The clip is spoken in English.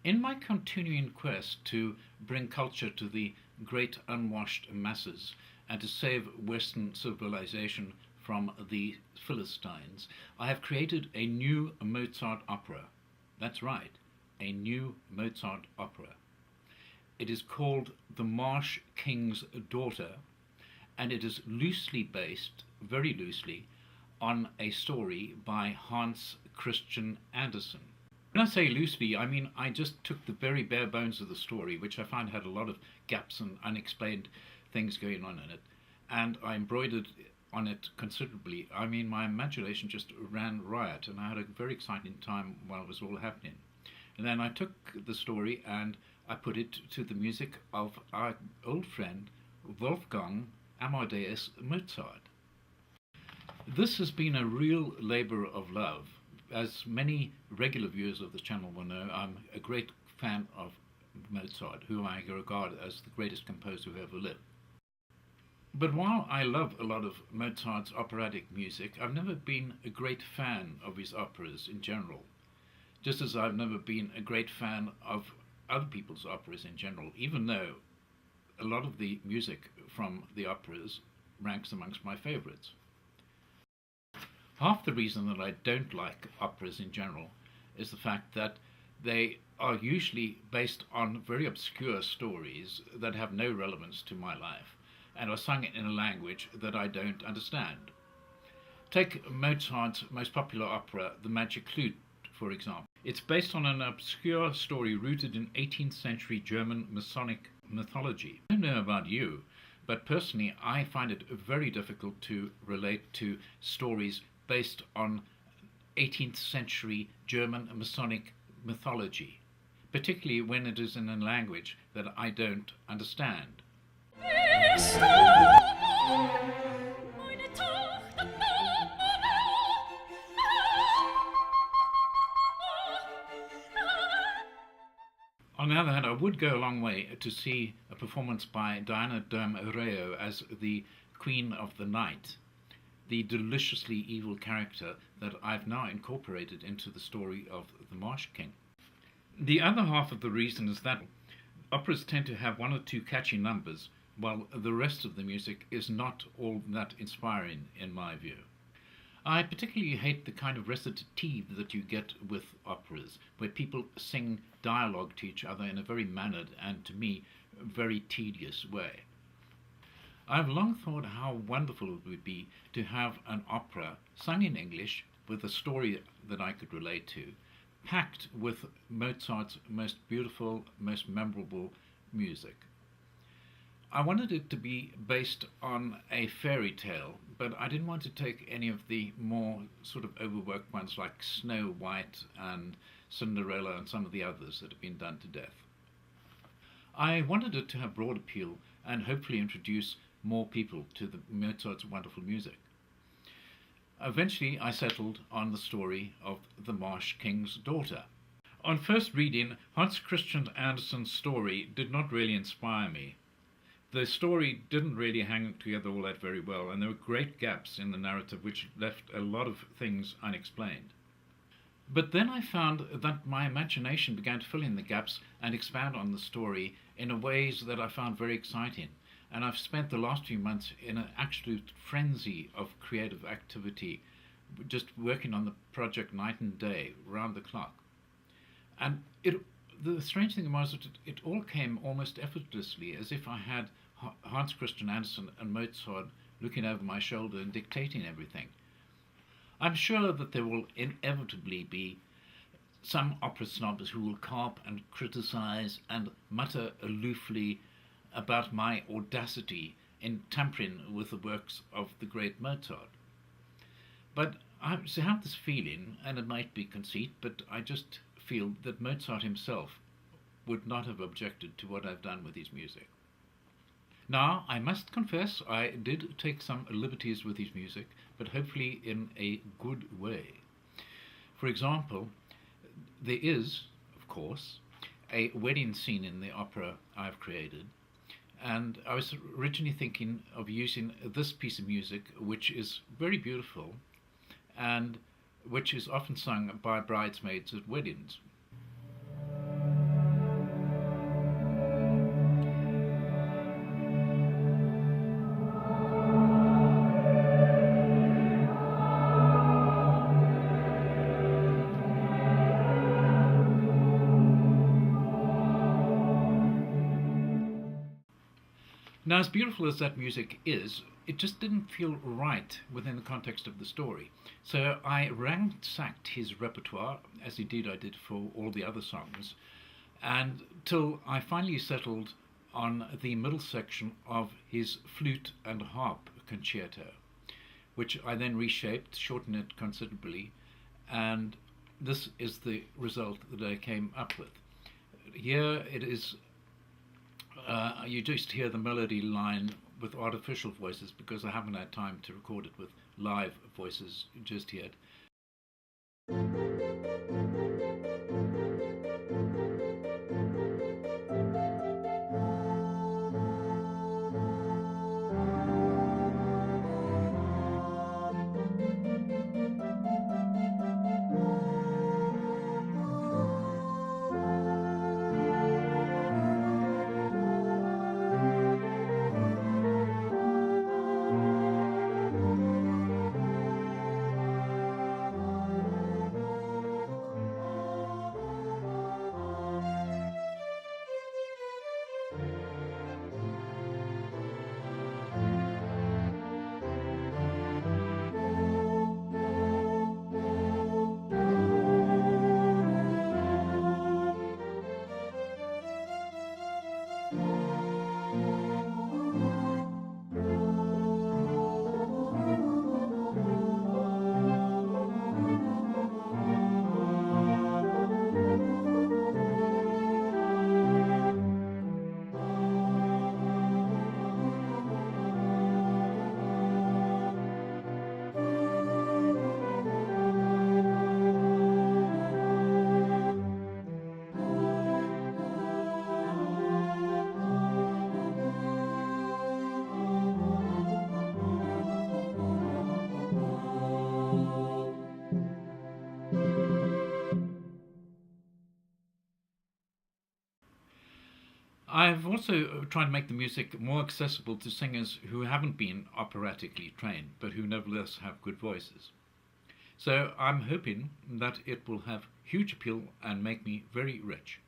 In my continuing quest to bring culture to the great unwashed masses and to save Western civilization from the Philistines, I have created a new Mozart opera. That's right, a new Mozart opera. It is called The Marsh King's Daughter, and it is loosely based, very loosely, on a story by Hans Christian Andersen. When I say loosely, I mean I just took the very bare bones of the story, which I found had a lot of gaps and unexplained things going on in it, and I embroidered on it considerably. I mean, my imagination just ran riot, and I had a very exciting time while it was all happening. And then I took the story and I put it to the music of our old friend Wolfgang Amadeus Mozart. This has been a real labor of love. As many regular viewers of the channel will know, I'm a great fan of Mozart, who I regard as the greatest composer who ever lived. But while I love a lot of Mozart's operatic music, I've never been a great fan of his operas in general, just as I've never been a great fan of other people's operas in general, even though a lot of the music from the operas ranks amongst my favorites. Half the reason that I don't like operas in general is the fact that they are usually based on very obscure stories that have no relevance to my life and are sung in a language that I don't understand. Take Mozart's most popular opera, The Magic Flute, for example. It's based on an obscure story rooted in 18th century German Masonic mythology. I don't know about you, but personally I find it very difficult to relate to stories based on 18th century German Masonic mythology, particularly when it is in a language that I don't understand. On the other hand, I would go a long way to see a performance by Diana Dom Reo as the Queen of the Night, the deliciously evil character that I've now incorporated into the story of the Marsh King. The other half of the reason is that operas tend to have one or two catchy numbers, while the rest of the music is not all that inspiring in my view. I particularly hate the kind of recitative that you get with operas, where people sing dialogue to each other in a very mannered and, to me, very tedious way. I've long thought how wonderful it would be to have an opera sung in English with a story that I could relate to, packed with Mozart's most beautiful, most memorable music. I wanted it to be based on a fairy tale, but I didn't want to take any of the more sort of overworked ones like Snow White and Cinderella and some of the others that have been done to death. I wanted it to have broad appeal and hopefully introduce more people to the Mozart's wonderful music. Eventually I settled on the story of the Marsh King's Daughter. On first reading, Hans Christian Andersen's story did not really inspire me. The story didn't really hang together all that very well, and there were great gaps in the narrative which left a lot of things unexplained. But then I found that my imagination began to fill in the gaps and expand on the story in ways that I found very exciting. And I've spent the last few months in an absolute frenzy of creative activity, just working on the project night and day, round the clock. And the strange thing was that it all came almost effortlessly, as if I had Hans Christian Andersen and Mozart looking over my shoulder and dictating everything. I'm sure that there will inevitably be some opera snobs who will carp and criticize and mutter aloofly about my audacity in tampering with the works of the great Mozart. But I have this feeling, and it might be conceit, but I just feel that Mozart himself would not have objected to what I've done with his music. Now, I must confess, I did take some liberties with his music, but hopefully in a good way. For example, there is, of course, a wedding scene in the opera I've created, and I was originally thinking of using this piece of music, which is very beautiful and which is often sung by bridesmaids at weddings. Now, as beautiful as that music is, it just didn't feel right within the context of the story. So I ransacked his repertoire, as indeed I did for all the other songs, and till I finally settled on the middle section of his flute and harp concerto, which I then reshaped, shortened it considerably, and this is the result that I came up with. Here it is, you just hear the melody line with artificial voices because I haven't had time to record it with live voices just yet. I've also tried to make the music more accessible to singers who haven't been operatically trained, but who nevertheless have good voices. So I'm hoping that it will have huge appeal and make me very rich.